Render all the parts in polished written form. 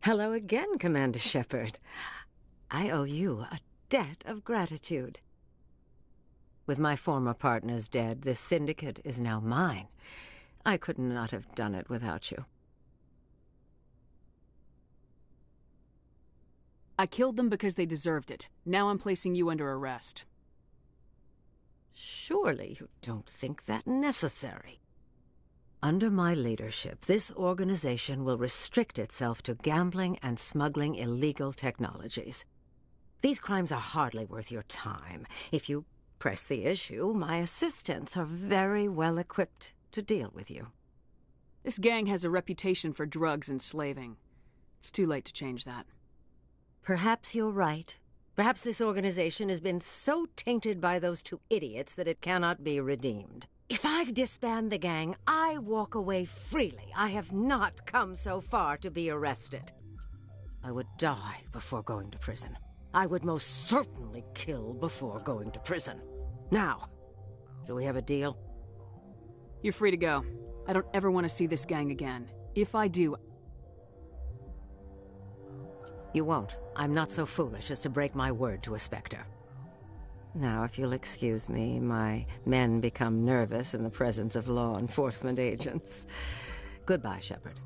Hello again, Commander Shepard. I owe you a debt of gratitude. With my former partners dead, this syndicate is now mine. I could not have done it without you. I killed them because they deserved it. Now I'm placing you under arrest. Surely you don't think that necessary. Under my leadership, this organization will restrict itself to gambling and smuggling illegal technologies. These crimes are hardly worth your time. If you press the issue, my assistants are very well equipped to deal with you. This gang has a reputation for drugs and slaving. It's too late to change that. Perhaps you're right. Perhaps this organization has been so tainted by those two idiots that it cannot be redeemed. If I disband the gang, I walk away freely. I have not come so far to be arrested. I would die before going to prison. I would most certainly kill before going to prison. Now, do we have a deal? You're free to go. I don't ever want to see this gang again. If I do... You won't. I'm not so foolish as to break my word to a Spectre. Now, if you'll excuse me, my men become nervous in the presence of law enforcement agents. Goodbye, Shepard.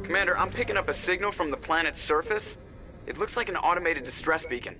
Commander, I'm picking up a signal from the planet's surface. It looks like an automated distress beacon.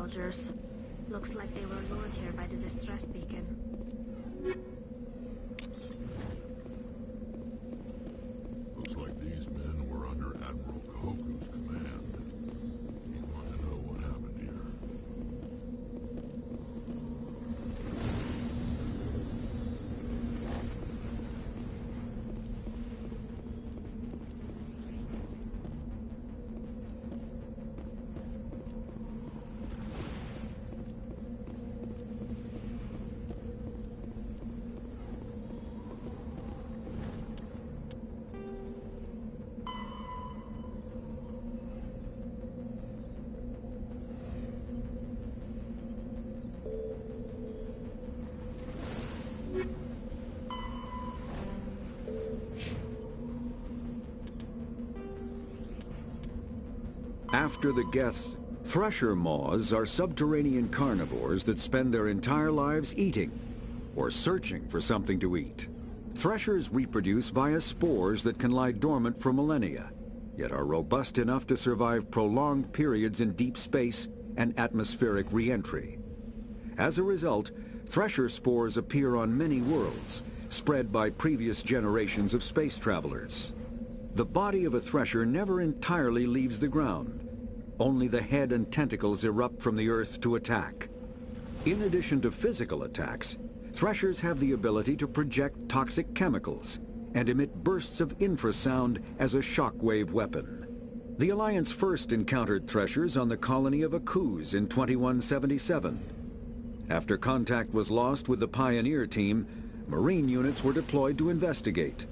soldiers. Looks like they were lured here by the distress beacon. Looks like these men were under Admiral Kahoku's command. You want to know what happened here? After the Geths, thresher moths are subterranean carnivores that spend their entire lives eating or searching for something to eat. Threshers reproduce via spores that can lie dormant for millennia, yet are robust enough to survive prolonged periods in deep space and atmospheric re-entry. As a result, thresher spores appear on many worlds, spread by previous generations of space travelers. The body of a thresher never entirely leaves the ground. Only the head and tentacles erupt from the Earth to attack. In addition to physical attacks, threshers have the ability to project toxic chemicals and emit bursts of infrasound as a shockwave weapon. The Alliance first encountered threshers on the colony of Akuz in 2177. After contact was lost with the Pioneer team, Marine units were deployed to investigate.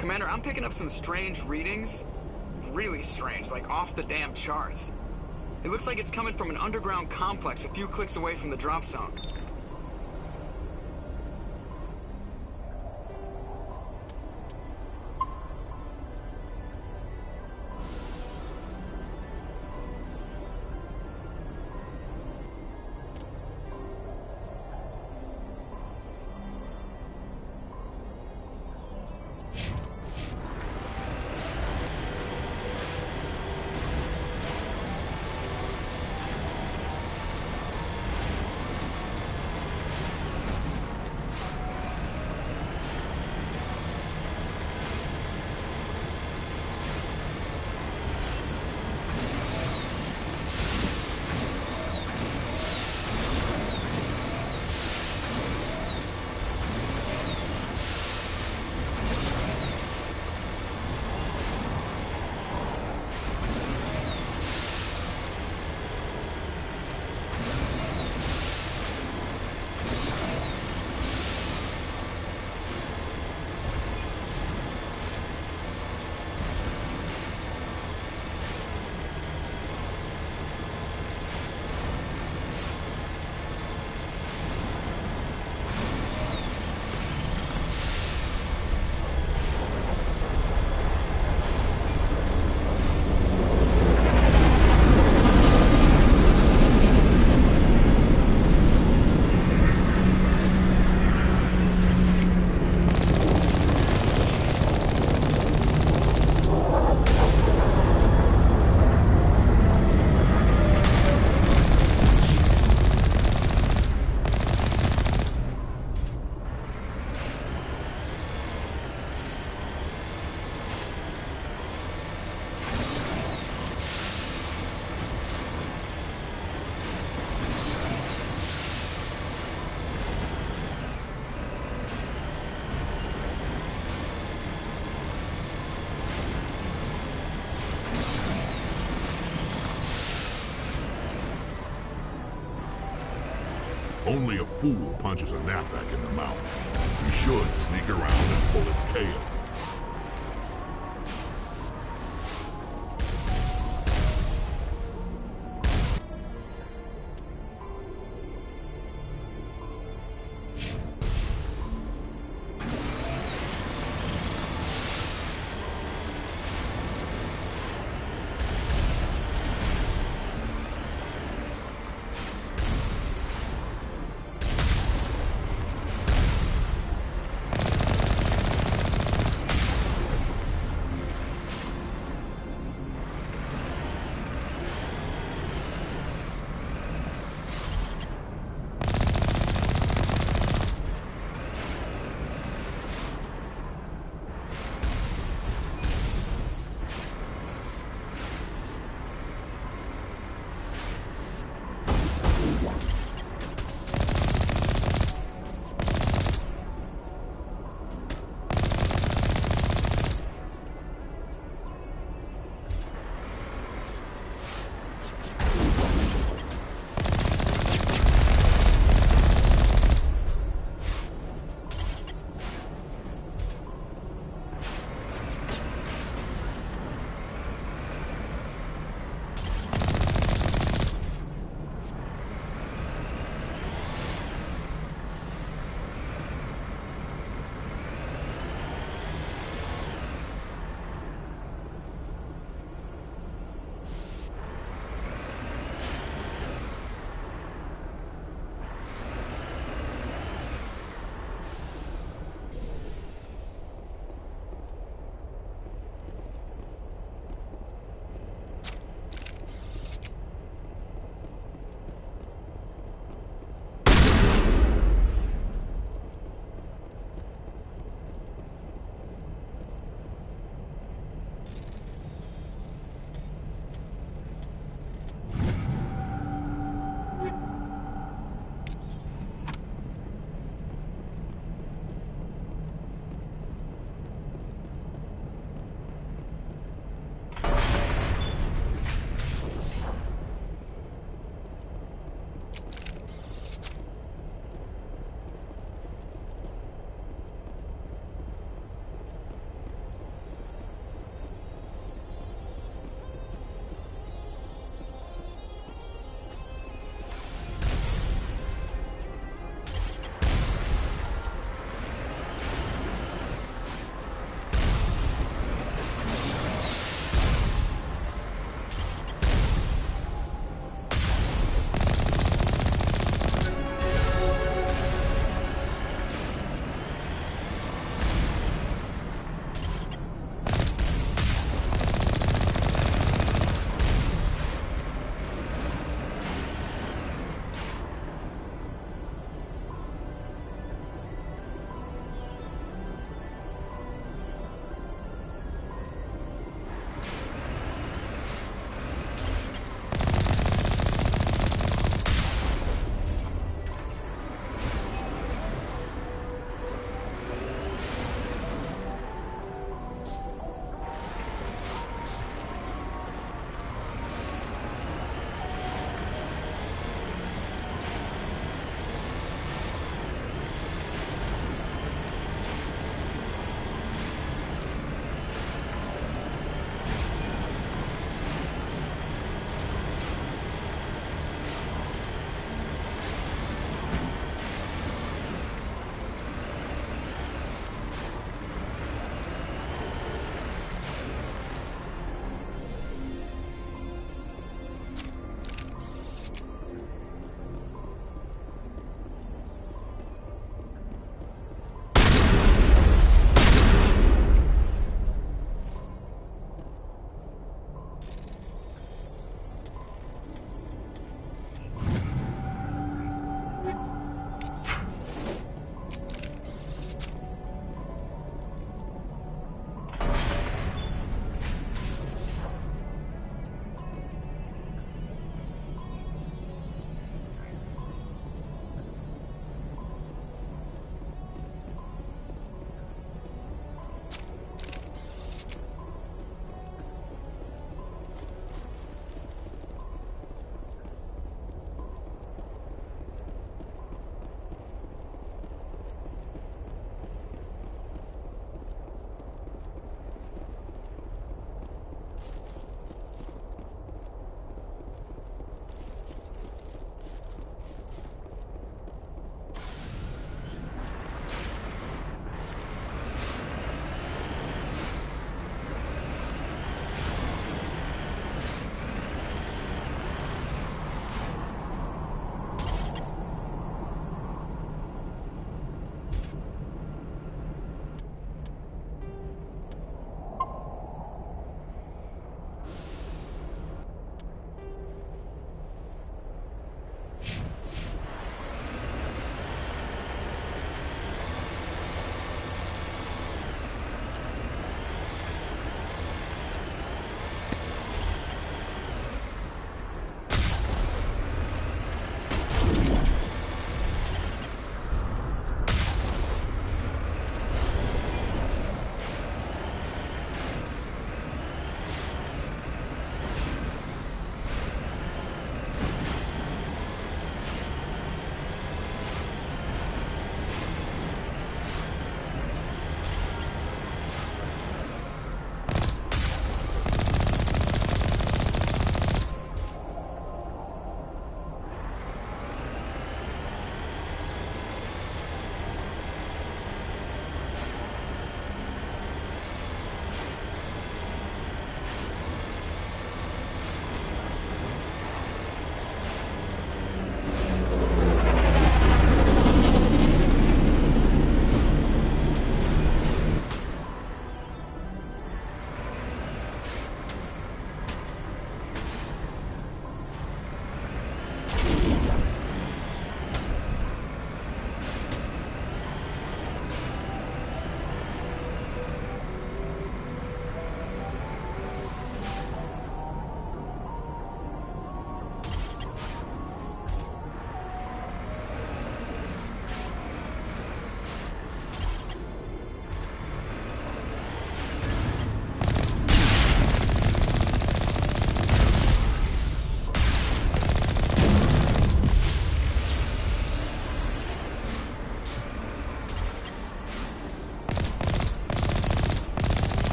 Commander, I'm picking up some strange readings. Really strange, like off the damn charts. It looks like it's coming from an underground complex a few clicks away from the drop zone. Only a fool punches a knapsack in the mouth. You should sneak around and pull its tail.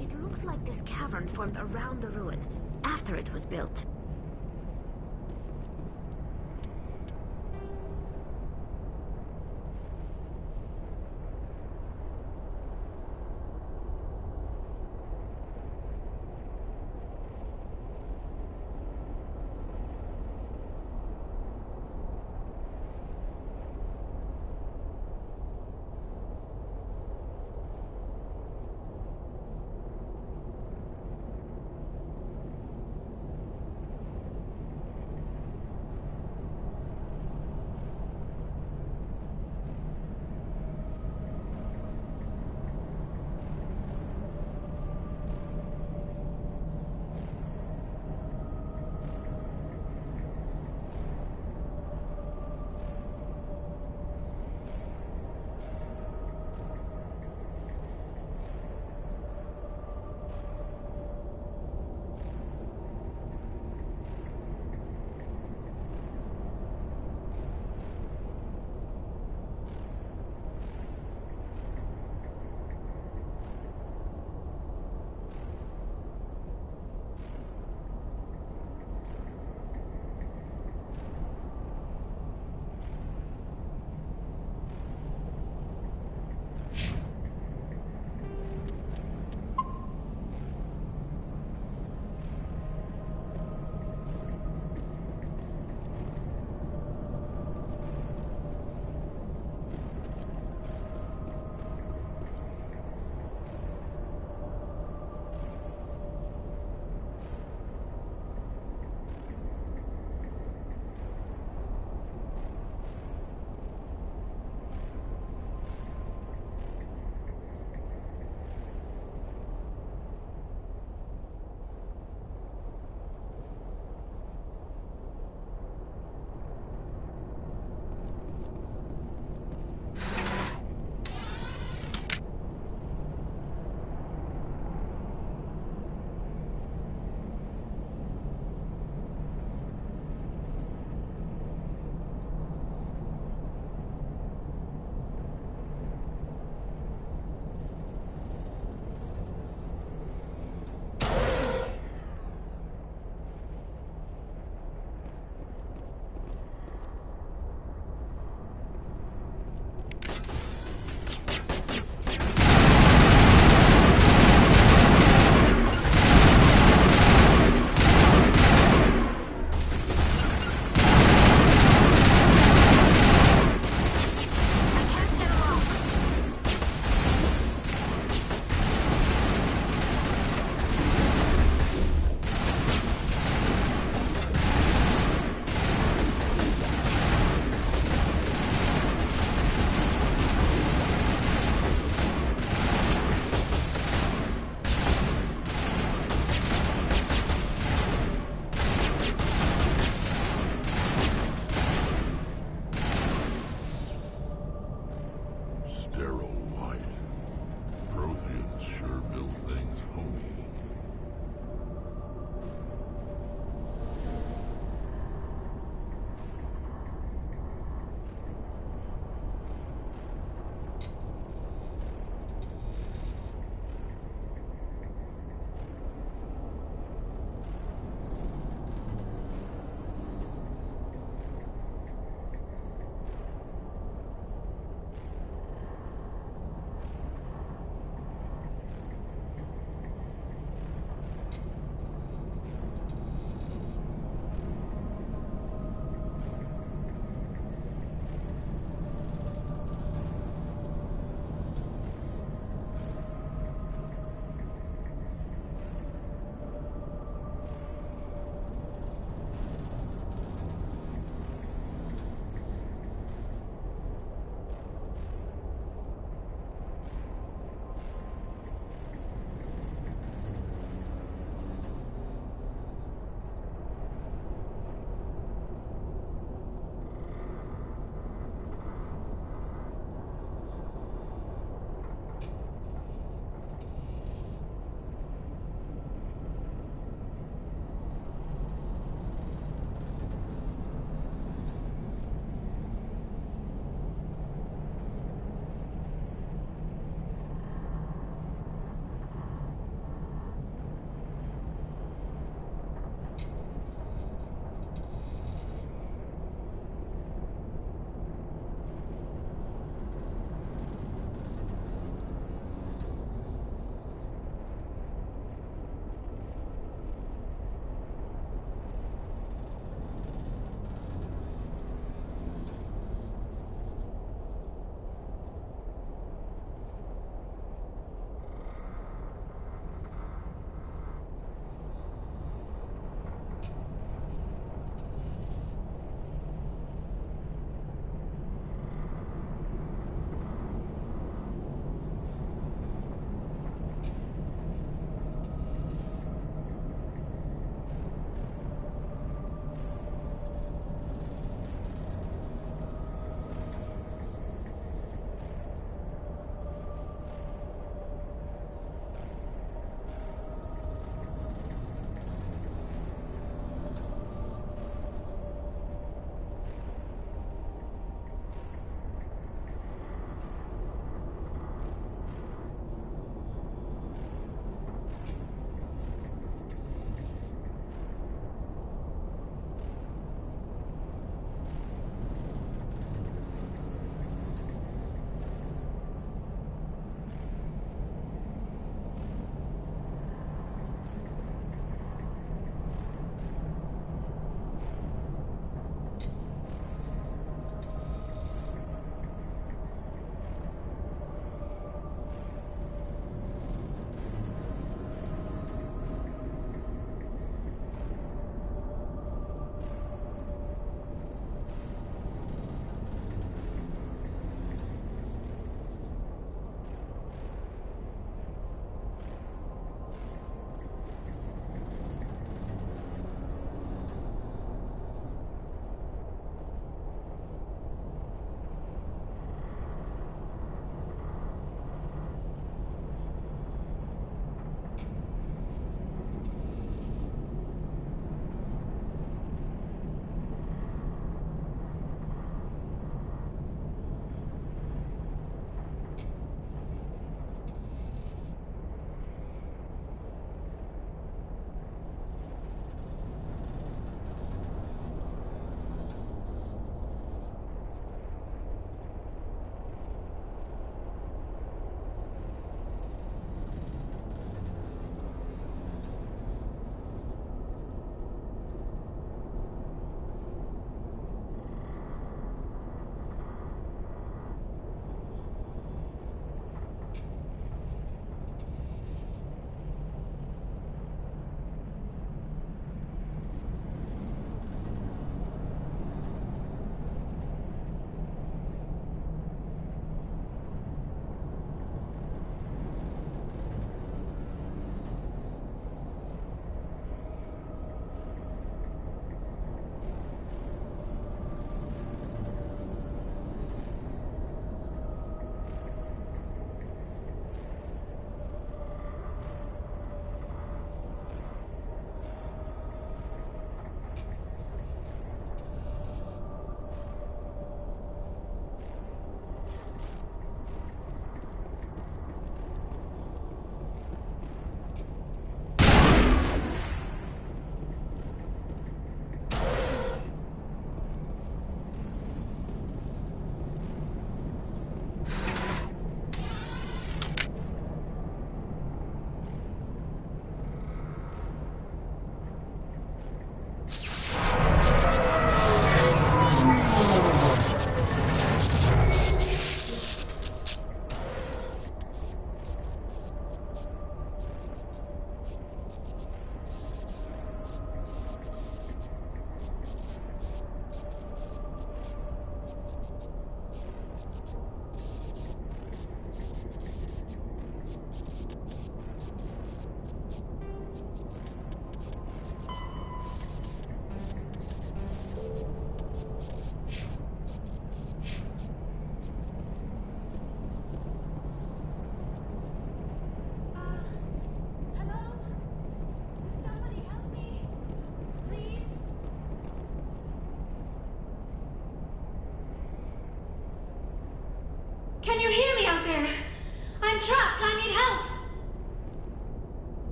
It looks like this cavern formed around the ruin, after it was built.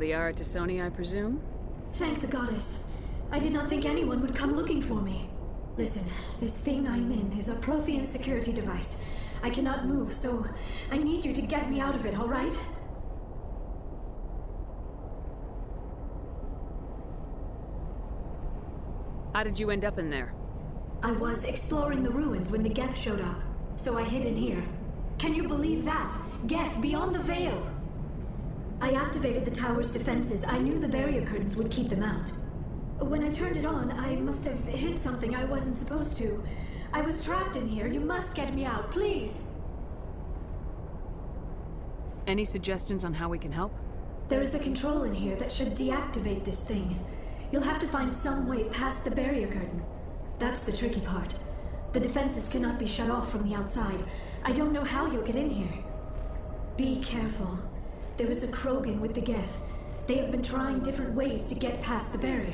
Liara T'Soni, I presume? Thank the goddess. I did not think anyone would come looking for me. Listen, this thing I'm in is a Prothean security device. I cannot move, so I need you to get me out of it, all right? How did you end up in there? I was exploring the ruins when the Geth showed up, so I hid in here. Can you believe that? Geth, beyond the veil! I activated the tower's defenses. I knew the barrier curtains would keep them out. When I turned it on, I must have hit something I wasn't supposed to. I was trapped in here. You must get me out, please! Any suggestions on how we can help? There is a control in here that should deactivate this thing. You'll have to find some way past the barrier curtain. That's the tricky part. The defenses cannot be shut off from the outside. I don't know how you'll get in here. Be careful. There is a Krogan with the Geth. They have been trying different ways to get past the barrier.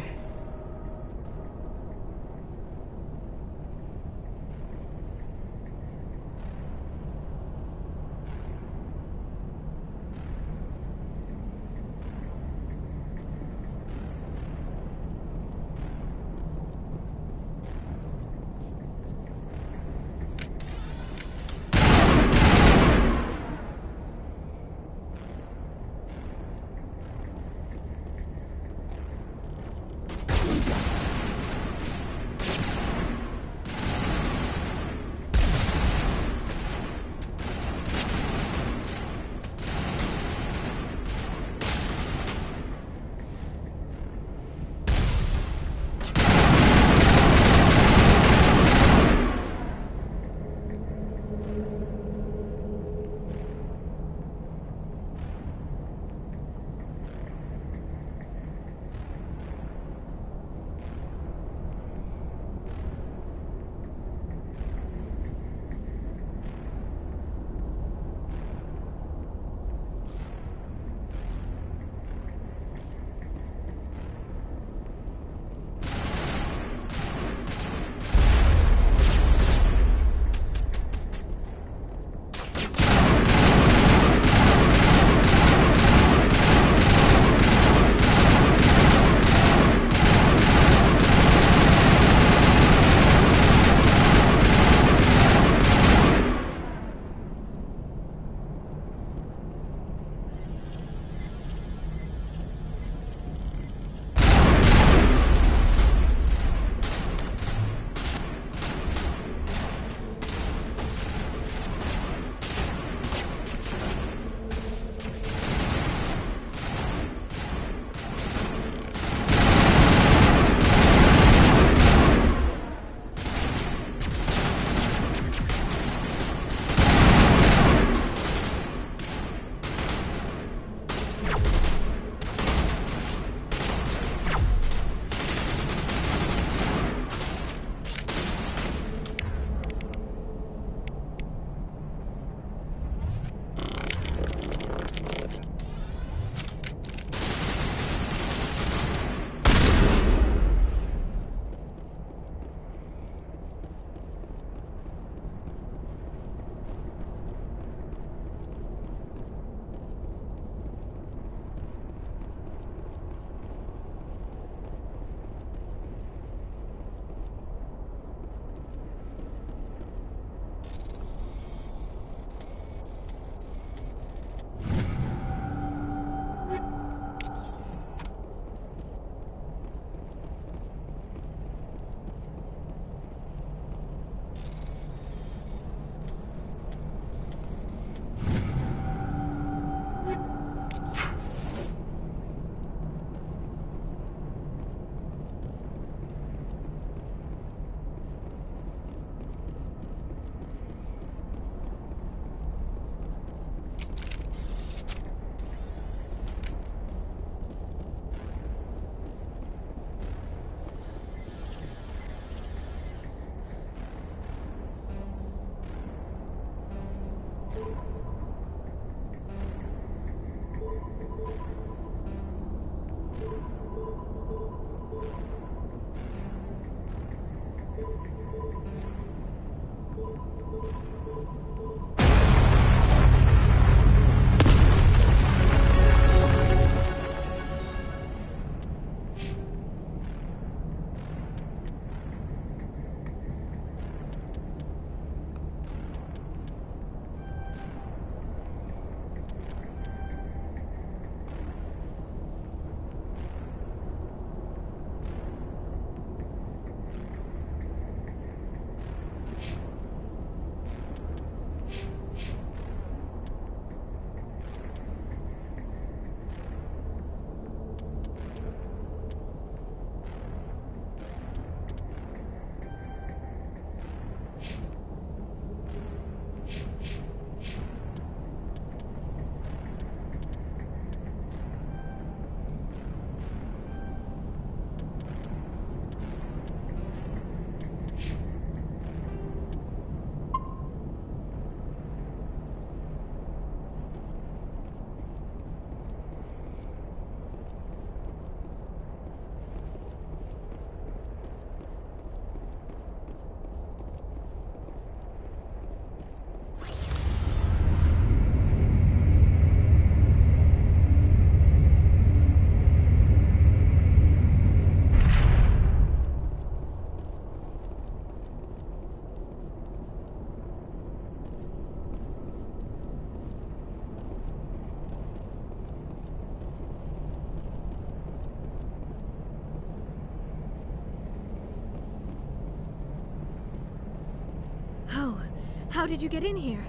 How did you get in here?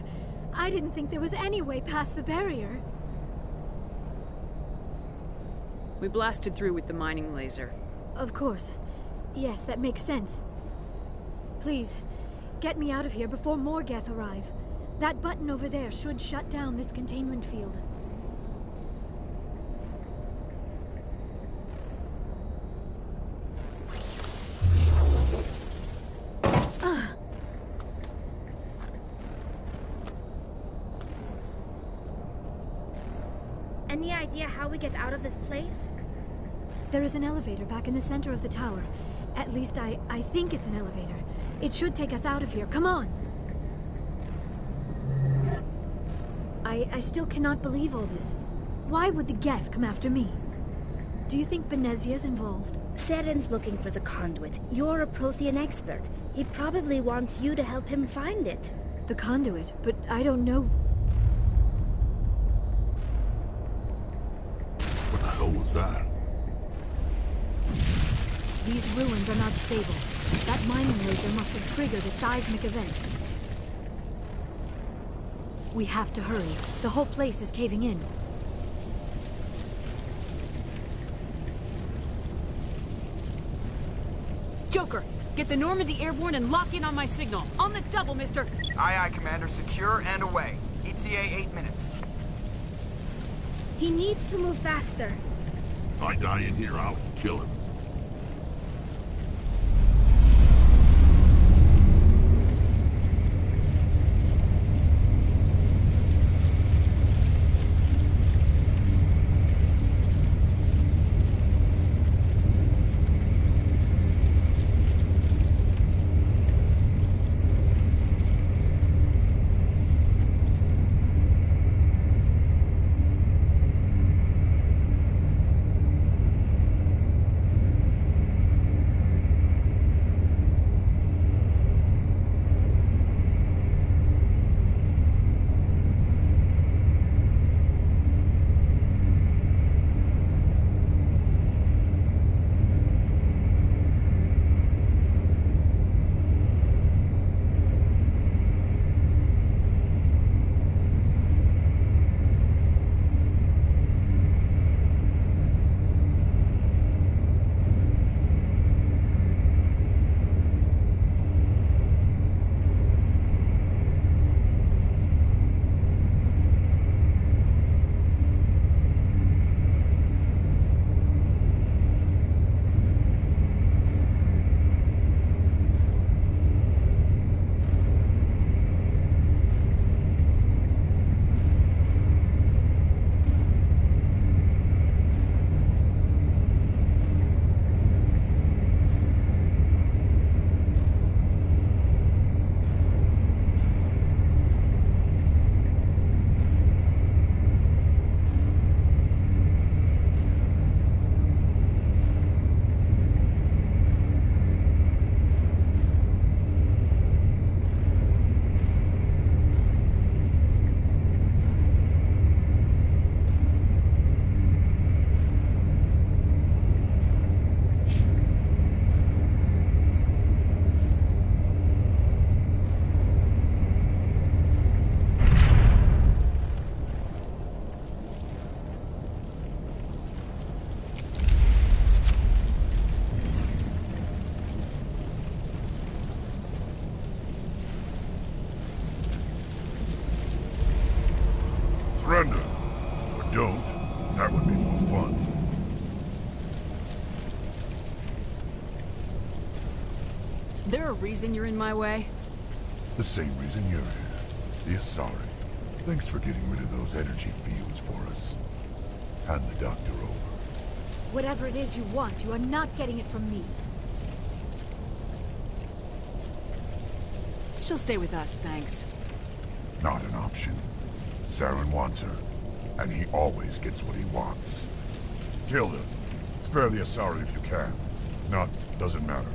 I didn't think there was any way past the barrier. We blasted through with the mining laser. Of course. Yes, that makes sense. Please, get me out of here before more Geth arrive. That button over there should shut down this containment field. Any idea how we get out of this place? There is an elevator back in the center of the tower. At least I think it's an elevator. It should take us out of here. Come on! I still cannot believe all this. Why would the Geth come after me? Do you think Benezia's involved? Seren's looking for the conduit. You're a Prothean expert. He probably wants you to help him find it. The conduit, but I don't know. What the hell was that? These ruins are not stable. That mining laser must have triggered a seismic event. We have to hurry. The whole place is caving in. Joker, get the Normandy airborne and lock in on my signal. On the double, mister! Aye, aye, Commander. Secure and away. ETA 8 minutes. He needs to move faster. If I die in here, I'll kill him. Surrender. Or don't. That would be more fun. There a reason you're in my way? The same reason you're here. The Asari. Thanks for getting rid of those energy fields for us. Hand the doctor over. Whatever it is you want, you are not getting it from me. She'll stay with us, thanks. Not an option. Saren wants her, and he always gets what he wants. Kill her. Spare the Asari if you can. If not, doesn't matter.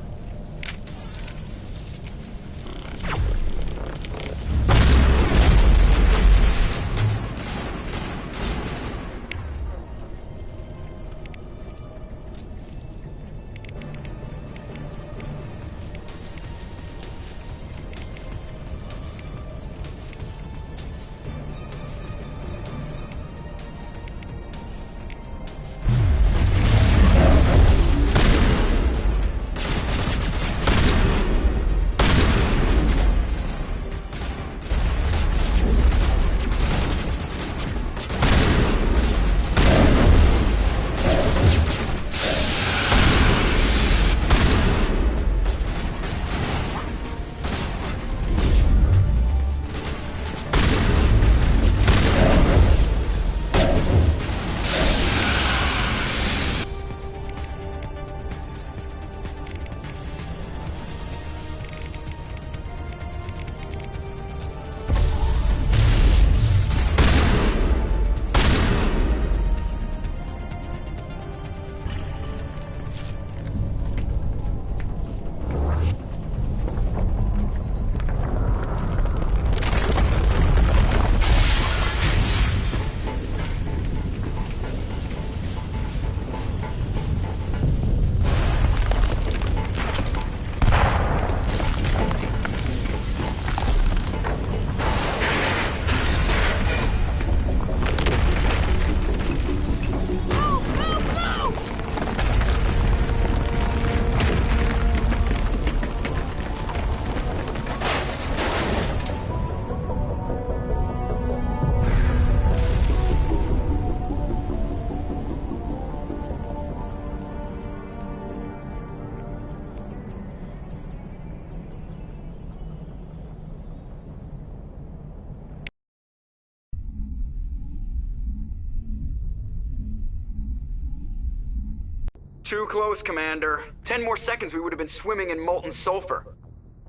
Too close, Commander. 10 more seconds we would have been swimming in molten sulfur.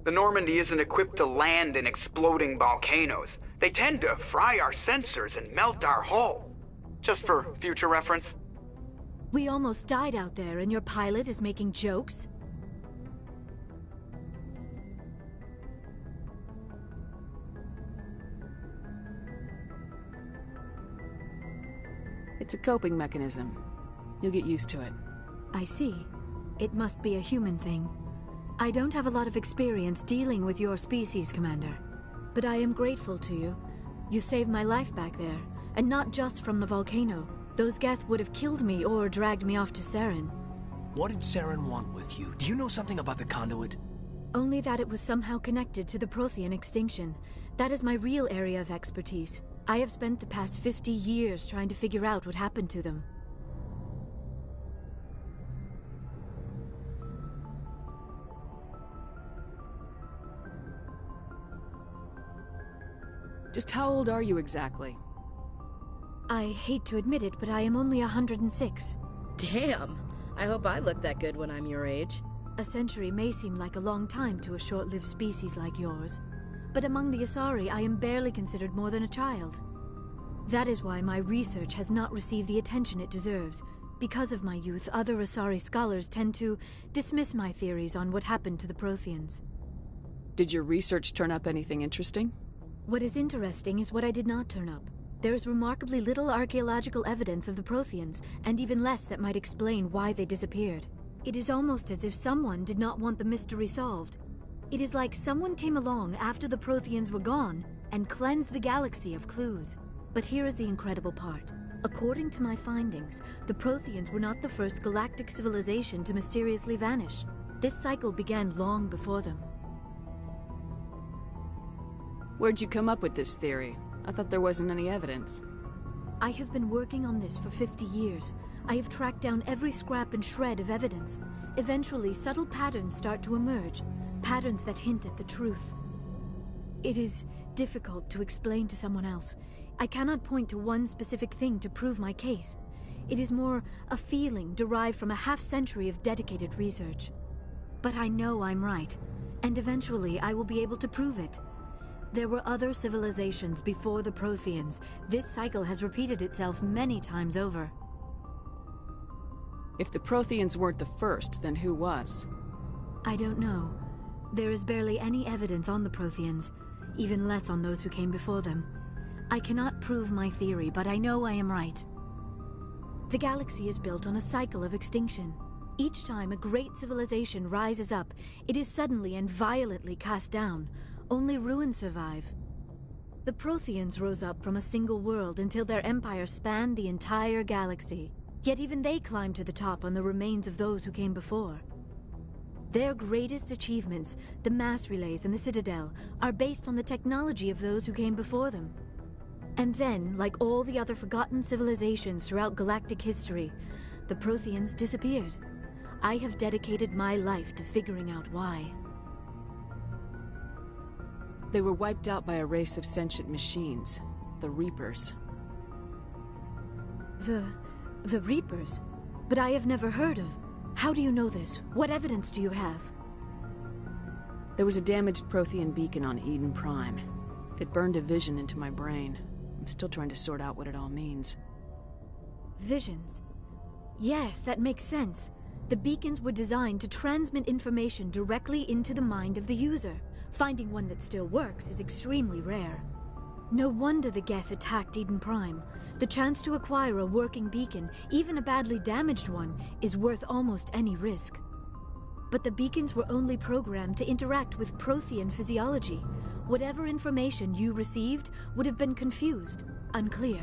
The Normandy isn't equipped to land in exploding volcanoes. They tend to fry our sensors and melt our hull. Just for future reference. We almost died out there, and your pilot is making jokes? It's a coping mechanism. You'll get used to it. I see. It must be a human thing. I don't have a lot of experience dealing with your species, Commander. But I am grateful to you. You saved my life back there, and not just from the volcano. Those Geth would have killed me or dragged me off to Saren. What did Saren want with you? Do you know something about the conduit? Only that it was somehow connected to the Prothean extinction. That is my real area of expertise. I have spent the past 50 years trying to figure out what happened to them. Just how old are you exactly? I hate to admit it, but I am only 106. Damn! I hope I look that good when I'm your age. A century may seem like a long time to a short-lived species like yours, but among the Asari, I am barely considered more than a child. That is why my research has not received the attention it deserves. Because of my youth, other Asari scholars tend to dismiss my theories on what happened to the Protheans. Did your research turn up anything interesting? What is interesting is what I did not turn up. There is remarkably little archaeological evidence of the Protheans, and even less that might explain why they disappeared. It is almost as if someone did not want the mystery solved. It is like someone came along after the Protheans were gone and cleansed the galaxy of clues. But here is the incredible part. According to my findings, the Protheans were not the first galactic civilization to mysteriously vanish. This cycle began long before them. Where'd you come up with this theory? I thought there wasn't any evidence. I have been working on this for 50 years. I have tracked down every scrap and shred of evidence. Eventually, subtle patterns start to emerge, patterns that hint at the truth. It is difficult to explain to someone else. I cannot point to one specific thing to prove my case. It is more a feeling derived from a half-century of dedicated research. But I know I'm right, and eventually I will be able to prove it. There were other civilizations before the Protheans. This cycle has repeated itself many times over. If the Protheans weren't the first, then who was? I don't know. There is barely any evidence on the Protheans, even less on those who came before them. I cannot prove my theory, but I know I am right. The galaxy is built on a cycle of extinction. Each time a great civilization rises up, it is suddenly and violently cast down. Only ruins survive. The Protheans rose up from a single world until their empire spanned the entire galaxy. Yet even they climbed to the top on the remains of those who came before. Their greatest achievements, the mass relays and the Citadel, are based on the technology of those who came before them. And then, like all the other forgotten civilizations throughout galactic history, the Protheans disappeared. I have dedicated my life to figuring out why. They were wiped out by a race of sentient machines, the Reapers. The Reapers? But I have never heard of. How do you know this? What evidence do you have? There was a damaged Prothean beacon on Eden Prime. It burned a vision into my brain. I'm still trying to sort out what it all means. Visions? Yes, that makes sense. The beacons were designed to transmit information directly into the mind of the user. Finding one that still works is extremely rare. No wonder the Geth attacked Eden Prime. The chance to acquire a working beacon, even a badly damaged one, is worth almost any risk. But the beacons were only programmed to interact with Prothean physiology. Whatever information you received would have been confused, unclear.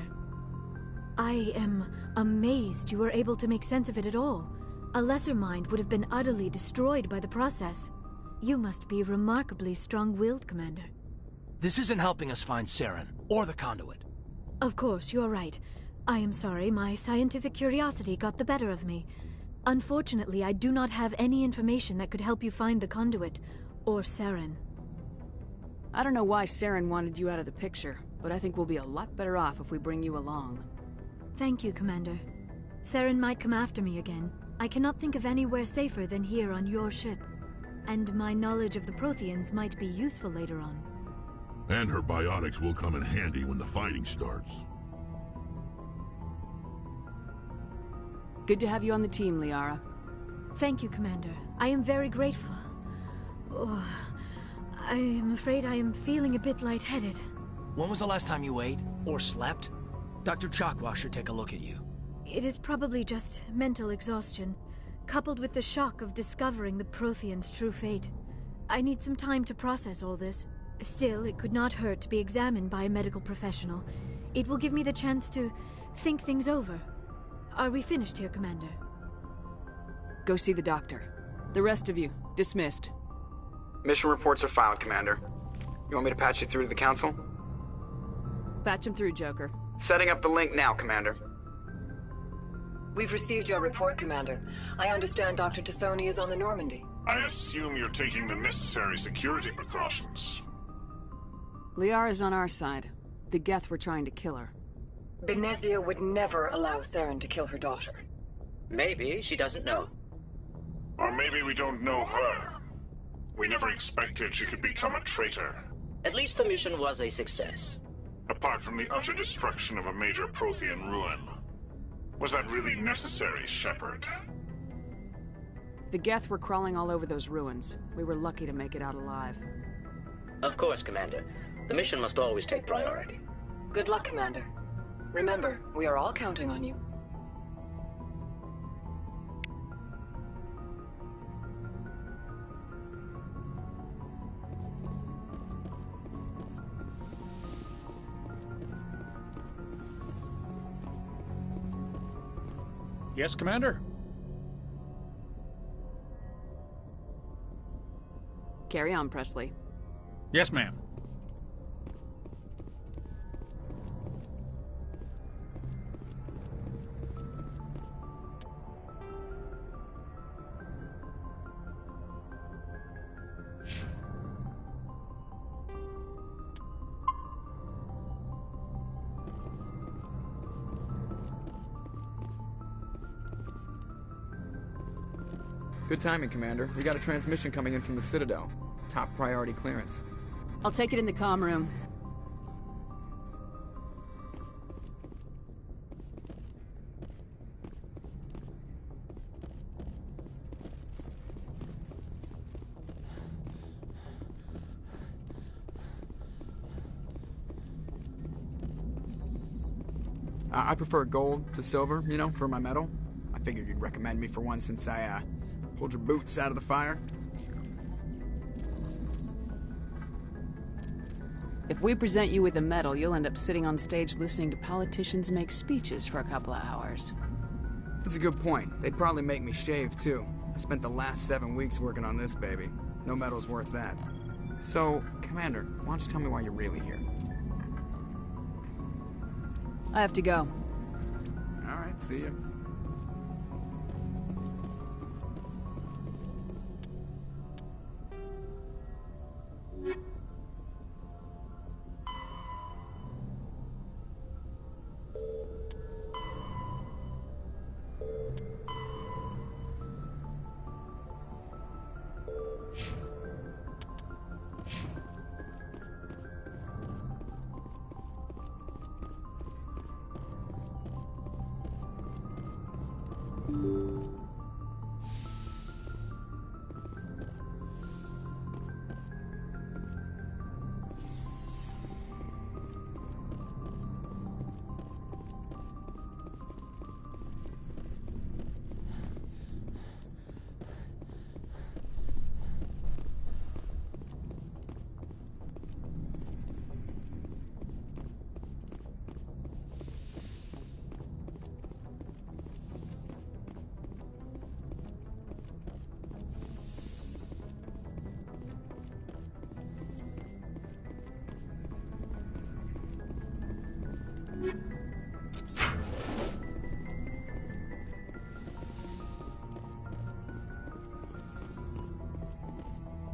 I am amazed you were able to make sense of it at all. A lesser mind would have been utterly destroyed by the process. You must be remarkably strong-willed, Commander. This isn't helping us find Saren, or the conduit. Of course, you are right. I am sorry, my scientific curiosity got the better of me. Unfortunately, I do not have any information that could help you find the conduit, or Saren. I don't know why Saren wanted you out of the picture, but I think we'll be a lot better off if we bring you along. Thank you, Commander. Saren might come after me again. I cannot think of anywhere safer than here on your ship. And my knowledge of the Protheans might be useful later on. And her biotics will come in handy when the fighting starts. Good to have you on the team, Liara. Thank you, Commander. I am very grateful. Oh, I am afraid I am feeling a bit lightheaded. When was the last time you ate? Or slept? Dr. Chakwas should take a look at you. It is probably just mental exhaustion, coupled with the shock of discovering the Protheans' true fate. I need some time to process all this. Still, it could not hurt to be examined by a medical professional. It will give me the chance to think things over. Are we finished here, Commander? Go see the doctor. The rest of you, dismissed. Mission reports are filed, Commander. You want me to patch you through to the Council? Patch him through, Joker. Setting up the link now, Commander. We've received your report, Commander. I understand Dr. T'Soni is on the Normandy. I assume you're taking the necessary security precautions. Liara's on our side. The Geth were trying to kill her. Benezia would never allow Saren to kill her daughter. Maybe she doesn't know. Or maybe we don't know her. We never expected she could become a traitor. At least the mission was a success. Apart from the utter destruction of a major Prothean ruin. Was that really necessary, Shepard? The Geth were crawling all over those ruins. We were lucky to make it out alive. Of course, Commander. The mission must always take priority. Good luck, Commander. Remember, we are all counting on you. Yes, Commander? Carry on, Presley. Yes, ma'am. Good timing, Commander. We got a transmission coming in from the Citadel. Top priority clearance. I'll take it in the comm room. I prefer gold to silver, you know, for my metal. I figured you'd recommend me for one since I, pulled your boots out of the fire. If we present you with a medal, you'll end up sitting on stage listening to politicians make speeches for a couple of hours. That's a good point. They'd probably make me shave, too. I spent the last 7 weeks working on this baby. No medal's worth that. So, Commander, why don't you tell me why you're really here? I have to go. All right, see you.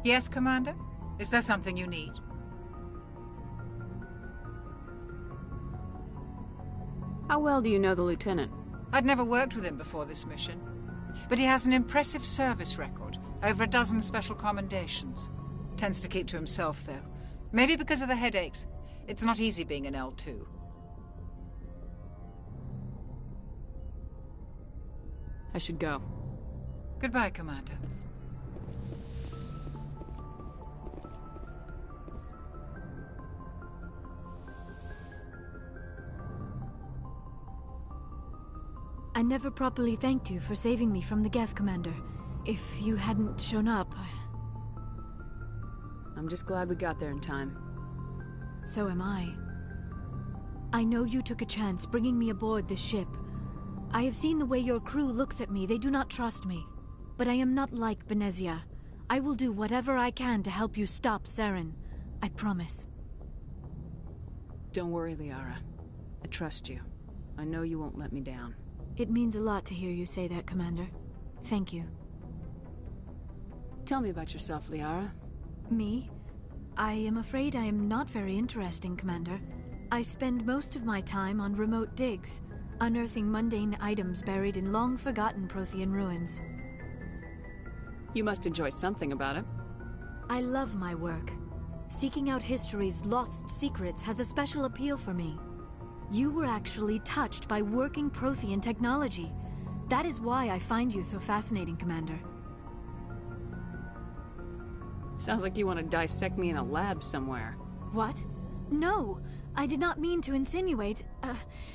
Yes, Commander? Is there something you need? How well do you know the Lieutenant? I'd never worked with him before this mission. But he has an impressive service record, over a dozen special commendations. Tends to keep to himself, though. Maybe because of the headaches. It's not easy being an L2. I should go. Goodbye, Commander. I never properly thanked you for saving me from the Geth, Commander. If you hadn't shown up, I'm just glad we got there in time. So am I. I know you took a chance bringing me aboard this ship. I have seen the way your crew looks at me. They do not trust me. But I am not like Benezia. I will do whatever I can to help you stop Saren. I promise. Don't worry, Liara. I trust you. I know you won't let me down. It means a lot to hear you say that, Commander. Thank you. Tell me about yourself, Liara. Me? I am afraid I am not very interesting, Commander. I spend most of my time on remote digs, unearthing mundane items buried in long-forgotten Prothean ruins. You must enjoy something about it. I love my work. Seeking out history's lost secrets has a special appeal for me. You were actually touched by working Prothean technology. That is why I find you so fascinating, Commander. Sounds like you want to dissect me in a lab somewhere. What? No! I did not mean to insinuate.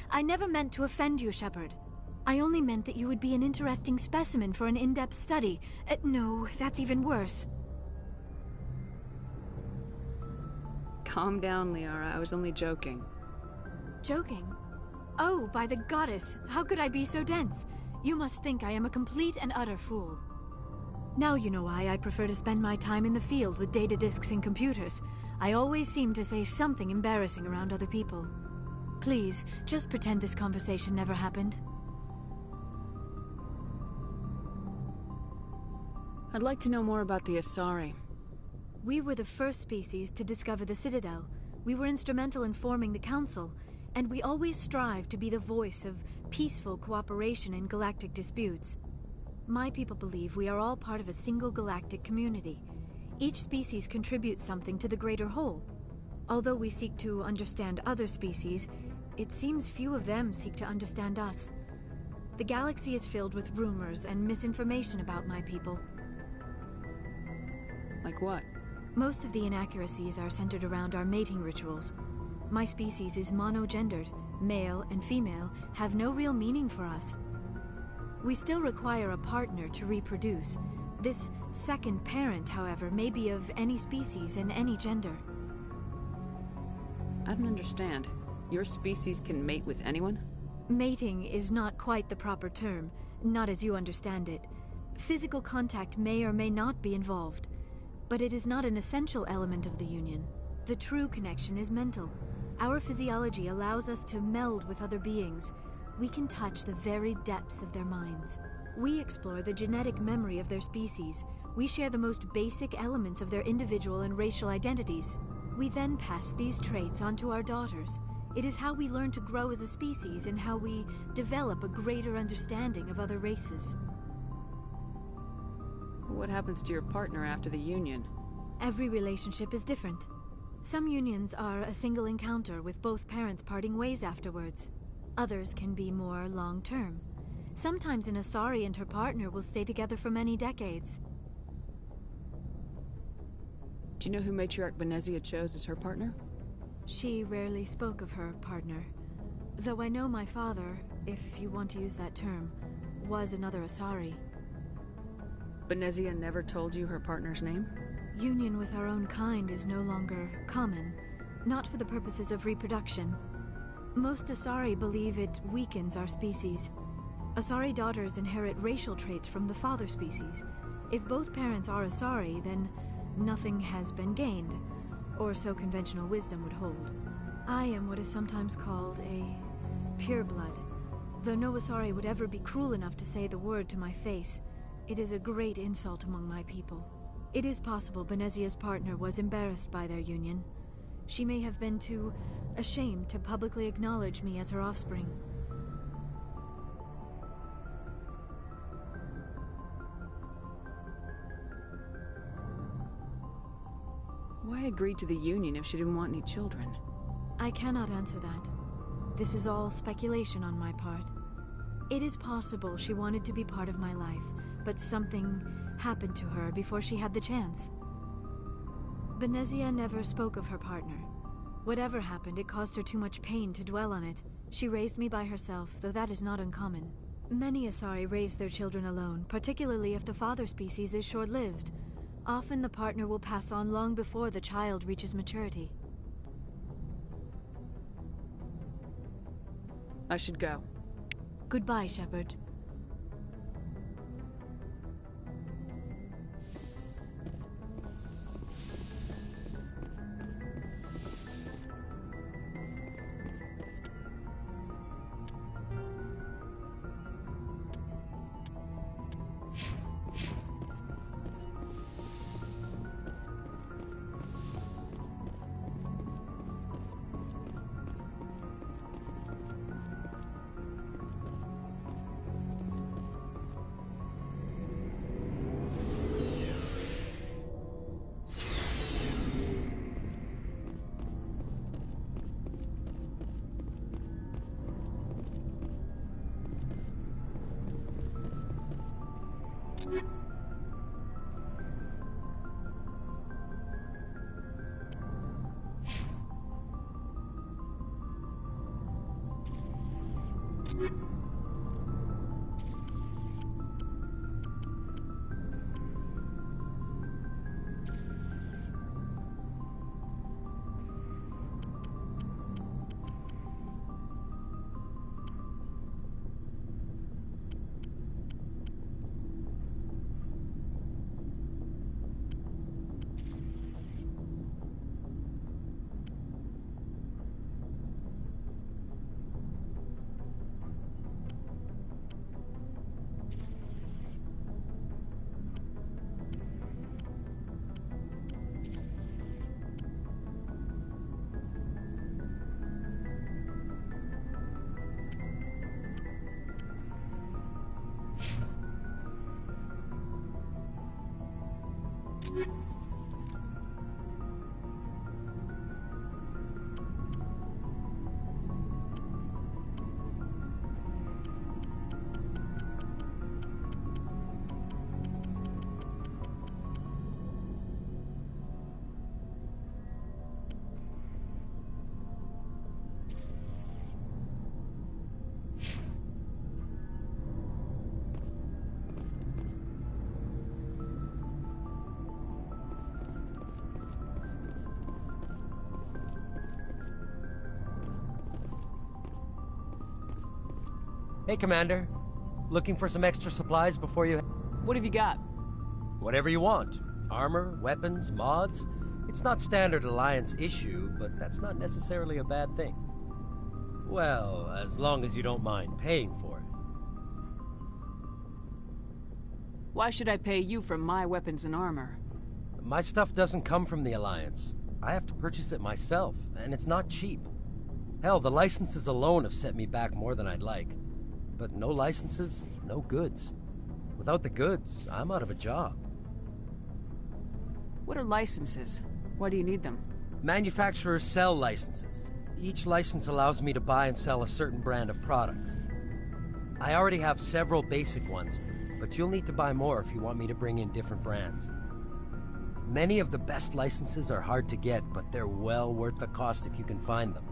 I never meant to offend you, Shepard. I only meant that you would be an interesting specimen for an in-depth study. No, that's even worse. Calm down, Liara. I was only joking. Joking? Oh, by the goddess, how could I be so dense? You must think I am a complete and utter fool. Now you know why I prefer to spend my time in the field with data disks and computers. I always seem to say something embarrassing around other people. Please, just pretend this conversation never happened. I'd like to know more about the Asari. We were the first species to discover the Citadel. We were instrumental in forming the Council, and we always strive to be the voice of peaceful cooperation in galactic disputes. My people believe we are all part of a single galactic community. Each species contributes something to the greater whole. Although we seek to understand other species, it seems few of them seek to understand us. The galaxy is filled with rumors and misinformation about my people. Like what? Most of the inaccuracies are centered around our mating rituals. My species is monogendered. Male and female have no real meaning for us. We still require a partner to reproduce. This second parent, however, may be of any species and any gender. I don't understand. Your species can mate with anyone? Mating is not quite the proper term, not as you understand it. Physical contact may or may not be involved, but it is not an essential element of the union. The true connection is mental. Our physiology allows us to meld with other beings. We can touch the very depths of their minds. We explore the genetic memory of their species. We share the most basic elements of their individual and racial identities. We then pass these traits on to our daughters. It is how we learn to grow as a species and how we develop a greater understanding of other races. What happens to your partner after the union? Every relationship is different. Some unions are a single encounter with both parents parting ways afterwards. Others can be more long-term. Sometimes an Asari and her partner will stay together for many decades. Do you know who Matriarch Benezia chose as her partner? She rarely spoke of her partner. Though I know my father, if you want to use that term, was another Asari. Benezia never told you her partner's name? Union with our own kind is no longer common, not for the purposes of reproduction. Most Asari believe it weakens our species. Asari daughters inherit racial traits from the father species. If both parents are Asari, then nothing has been gained, or so conventional wisdom would hold. I am what is sometimes called a pureblood. Though no Asari would ever be cruel enough to say the word to my face, it is a great insult among my people. It is possible Benezia's partner was embarrassed by their union. She may have been too ashamed to publicly acknowledge me as her offspring. Why agree to the union if she didn't want any children? I cannot answer that. This is all speculation on my part. It is possible she wanted to be part of my life, but something happened to her before she had the chance. Benezia never spoke of her partner. Whatever happened, it caused her too much pain to dwell on it. She raised me by herself, though that is not uncommon. Many Asari raise their children alone, particularly if the father species is short-lived. Often the partner will pass on long before the child reaches maturity. I should go. Goodbye, Shepard. Hey, Commander. Looking for some extra supplies before you... What have you got? Whatever you want. Armor, weapons, mods. It's not standard Alliance issue, but that's not necessarily a bad thing. Well, as long as you don't mind paying for it. Why should I pay you for my weapons and armor? My stuff doesn't come from the Alliance. I have to purchase it myself, and it's not cheap. Hell, the licenses alone have set me back more than I'd like. But no licenses, no goods. Without the goods, I'm out of a job. What are licenses? Why do you need them? Manufacturers sell licenses. Each license allows me to buy and sell a certain brand of products. I already have several basic ones, but you'll need to buy more if you want me to bring in different brands. Many of the best licenses are hard to get, but they're well worth the cost if you can find them.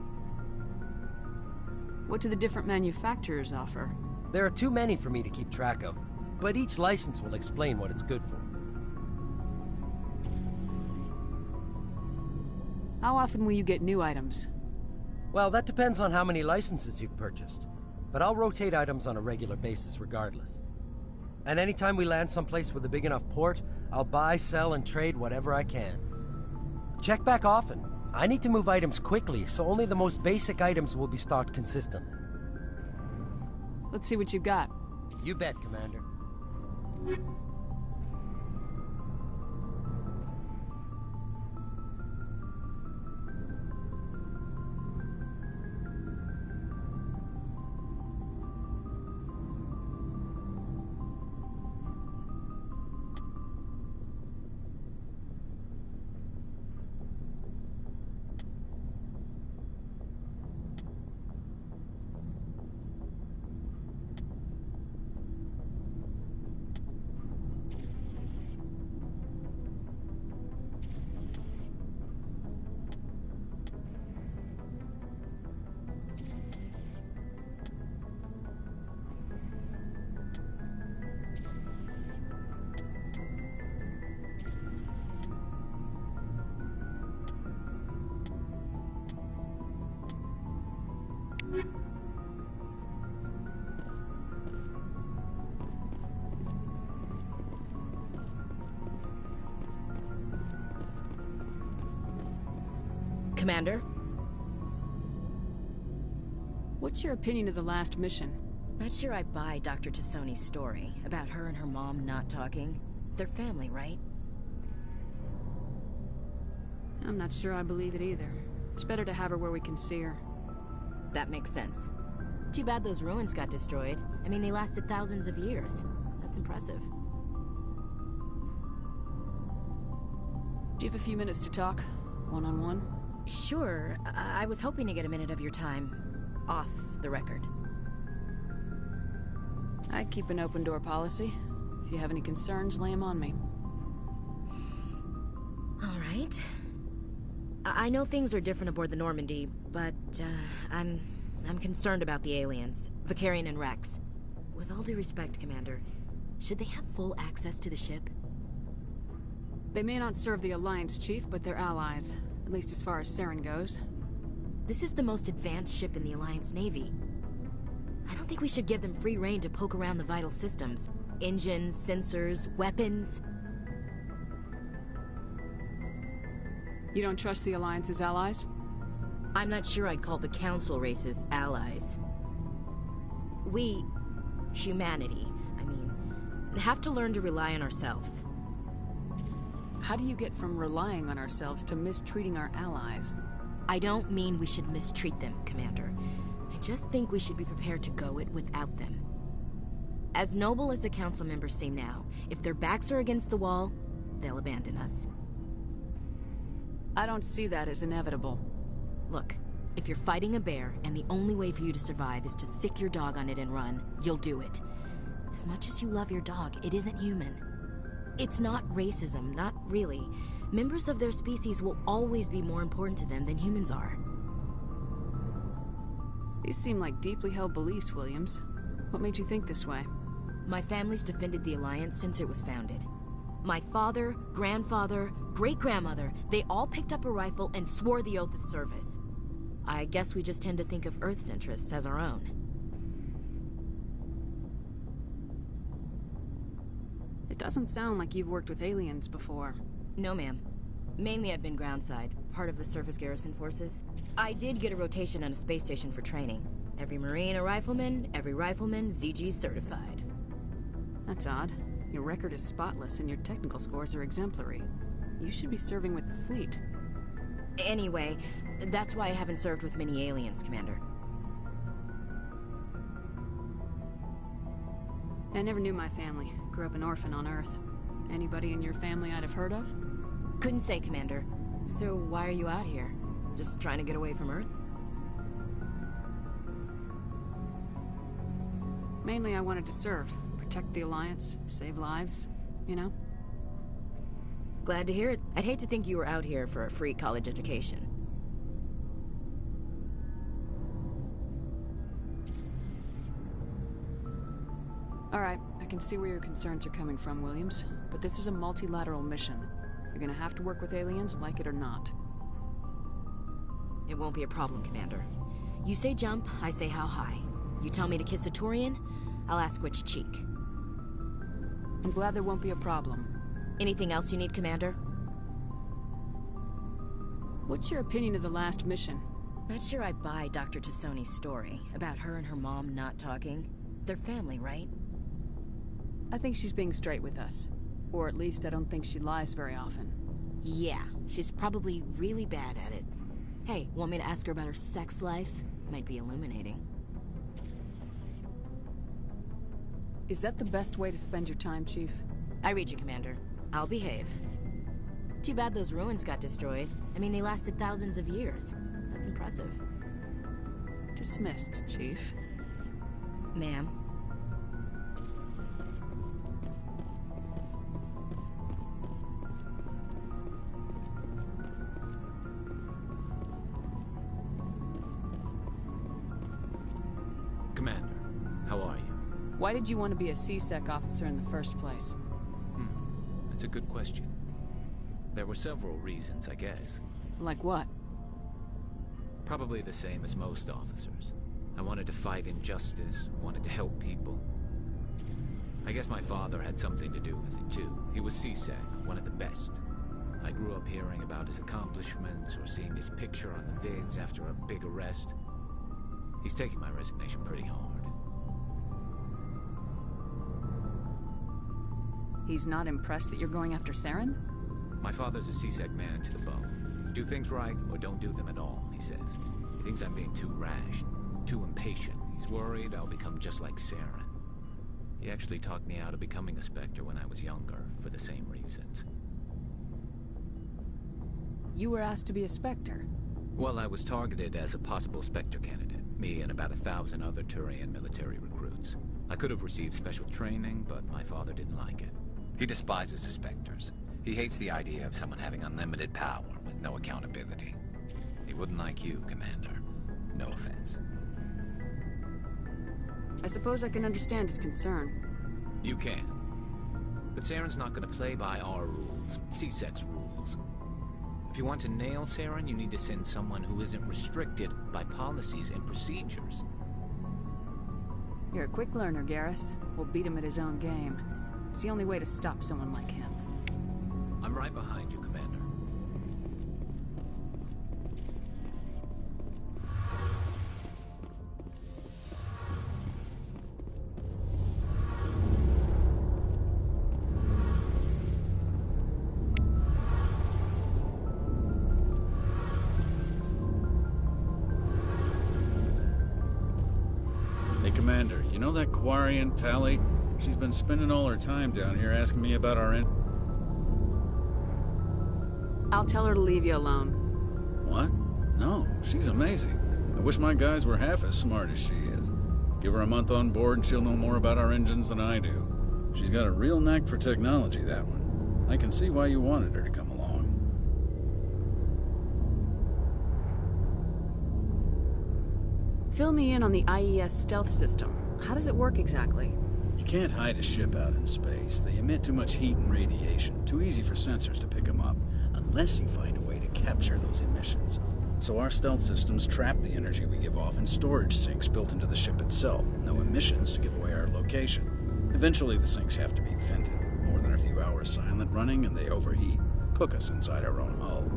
What do the different manufacturers offer? There are too many for me to keep track of, but each license will explain what it's good for. How often will you get new items? Well, that depends on how many licenses you've purchased, but I'll rotate items on a regular basis regardless. And anytime we land someplace with a big enough port, I'll buy, sell, and trade whatever I can. Check back often. I need to move items quickly, so only the most basic items will be stocked consistently. Let's see what you got. You bet, Commander. Commander? What's your opinion of the last mission? Not sure I buy Dr. Tassoni's story about her and her mom not talking. They're family, right? I'm not sure I believe it either. It's better to have her where we can see her. That makes sense. Too bad those ruins got destroyed. I mean, they lasted thousands of years. That's impressive. Do you have a few minutes to talk? One-on-one? Sure. I was hoping to get a minute of your time. Off the record. I keep an open door policy. If you have any concerns, lay them on me. All right. I know things are different aboard the Normandy, but I'm concerned about the aliens, Vakarian and Rex. With all due respect, Commander, should they have full access to the ship? They may not serve the Alliance, Chief, but they're allies. At least as far as Saren goes. This is the most advanced ship in the Alliance Navy. I don't think we should give them free rein to poke around the vital systems. Engines, sensors, weapons. You don't trust the Alliance's allies? I'm not sure I'd call the Council races allies. We, humanity, have to learn to rely on ourselves. How do you get from relying on ourselves to mistreating our allies? I don't mean we should mistreat them, Commander. I just think we should be prepared to go it without them. As noble as the Council members seem now, if their backs are against the wall, they'll abandon us. I don't see that as inevitable. Look, if you're fighting a bear and the only way for you to survive is to sick your dog on it and run, you'll do it. As much as you love your dog, it isn't human. It's not racism, not really. Members of their species will always be more important to them than humans are. These seem like deeply held beliefs, Williams. What made you think this way? My family's defended the Alliance since it was founded. My father, grandfather, great-grandmother, they all picked up a rifle and swore the oath of service. I guess we just tend to think of Earth's interests as our own. It doesn't sound like you've worked with aliens before. No, ma'am. Mainly I've been groundside, part of the surface garrison forces. I did get a rotation on a space station for training. Every Marine a rifleman, every rifleman ZG certified. That's odd. Your record is spotless and your technical scores are exemplary. You should be serving with the fleet. Anyway, that's why I haven't served with many aliens, Commander. I never knew my family. Grew up an orphan on Earth. Anybody in your family I'd have heard of? Couldn't say, Commander. So why are you out here? Just trying to get away from Earth? Mainly I wanted to serve. Protect the Alliance, save lives, you know? Glad to hear it. I'd hate to think you were out here for a free college education. All right, I can see where your concerns are coming from, Williams. But this is a multilateral mission. You're gonna have to work with aliens, like it or not. It won't be a problem, Commander. You say jump, I say how high. You tell me to kiss a Turian, I'll ask which cheek. I'm glad there won't be a problem. Anything else you need, Commander? What's your opinion of the last mission? Not sure I buy Dr. Tassoni's story about her and her mom not talking. They're family, right? I think she's being straight with us. Or at least I don't think she lies very often. Yeah, she's probably really bad at it. Hey, want me to ask her about her sex life? Might be illuminating. Is that the best way to spend your time, Chief? I read you, Commander. I'll behave. Too bad those ruins got destroyed. I mean, they lasted thousands of years. That's impressive. Dismissed, Chief. Ma'am. Commander, how are you? Why did you want to be a C-Sec officer in the first place? That's a good question. There were several reasons, I guess. Like what? Probably the same as most officers. I wanted to fight injustice, wanted to help people. I guess my father had something to do with it too. He was C-Sec, one of the best. I grew up hearing about his accomplishments or seeing his picture on the vids after a big arrest. He's taking my resignation pretty hard. He's not impressed that you're going after Saren? My father's a CSEC man to the bone. Do things right or don't do them at all, he says. He thinks I'm being too rash, too impatient. He's worried I'll become just like Saren. He actually talked me out of becoming a Spectre when I was younger, for the same reasons. You were asked to be a Spectre? Well, I was targeted as a possible Spectre candidate, me and about 1,000 other Turian military recruits. I could have received special training, but my father didn't like it. He despises the Spectres. He hates the idea of someone having unlimited power with no accountability. He wouldn't like you, Commander. No offense. I suppose I can understand his concern. You can. But Saren's not going to play by our rules, CSEC's rules. If you want to nail Saren, you need to send someone who isn't restricted by policies and procedures. You're a quick learner, Garrus. We'll beat him at his own game. It's the only way to stop someone like him. I'm right behind you, Commander. Hey, Commander, you know that Quarian, Tali? She's been spending all her time down here asking me about our I'll tell her to leave you alone. What? No, she's amazing. I wish my guys were half as smart as she is. Give her a month on board and she'll know more about our engines than I do. She's got a real knack for technology, that one. I can see why you wanted her to come along. Fill me in on the IES stealth system. How does it work exactly? You can't hide a ship out in space. They emit too much heat and radiation. Too easy for sensors to pick them up, unless you find a way to capture those emissions. So our stealth systems trap the energy we give off in storage sinks built into the ship itself. No emissions to give away our location. Eventually the sinks have to be vented. More than a few hours silent running and they overheat. Cook us inside our own hull.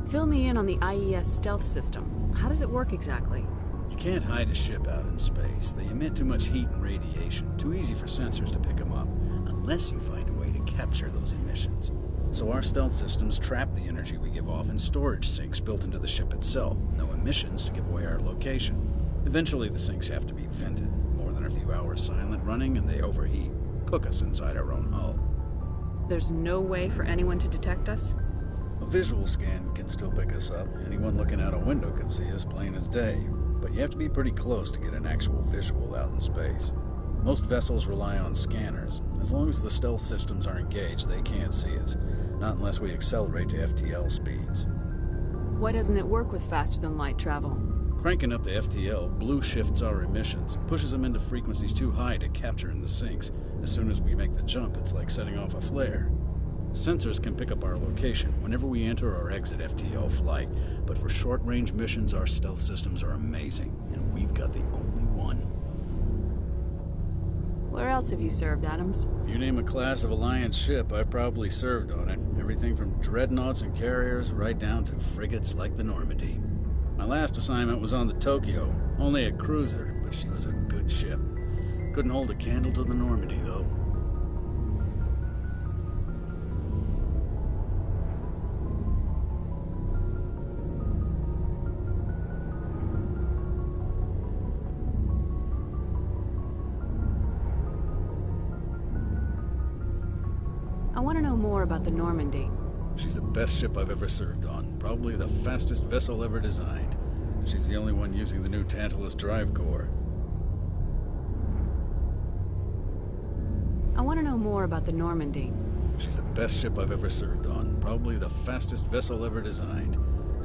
Fill me in on the IES stealth system. How does it work exactly? You can't hide a ship out in space. They emit too much heat and radiation. Too easy for sensors to pick them up, unless you find a way to capture those emissions. So our stealth systems trap the energy we give off in storage sinks built into the ship itself. No emissions to give away our location. Eventually the sinks have to be vented. More than a few hours silent running and they overheat. Cook us inside our own hull. There's no way for anyone to detect us? A visual scan can still pick us up. Anyone looking out a window can see us plain as day. But you have to be pretty close to get an actual visual out in space. Most vessels rely on scanners. As long as the stealth systems are engaged, they can't see us. Not unless we accelerate to FTL speeds. Why doesn't it work with faster-than-light travel? Cranking up the FTL blue shifts our emissions, pushes them into frequencies too high to capture in the sinks. As soon as we make the jump, it's like setting off a flare. Sensors can pick up our location whenever we enter or exit FTL flight, but for short-range missions, our stealth systems are amazing, and we've got the only one. Where else have you served, Adams? If you name a class of Alliance ship, I've probably served on it. Everything from dreadnoughts and carriers right down to frigates like the Normandy. My last assignment was on the Tokyo, only a cruiser, but she was a good ship. Couldn't hold a candle to the Normandy, though. I want to know more about the Normandy. She's the best ship I've ever served on. Probably the fastest vessel ever designed. She's the only one using the new Tantalus drive core. I want to know more about the Normandy. She's the best ship I've ever served on. Probably the fastest vessel ever designed.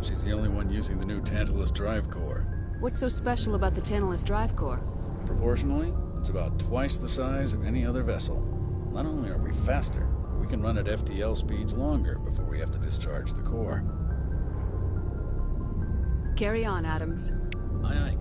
She's the only one using the new Tantalus drive core. What's so special about the Tantalus drive core? Proportionally, it's about twice the size of any other vessel. Not only are we faster, we can run at FTL speeds longer before we have to discharge the core. Carry on, Adams. Aye, aye.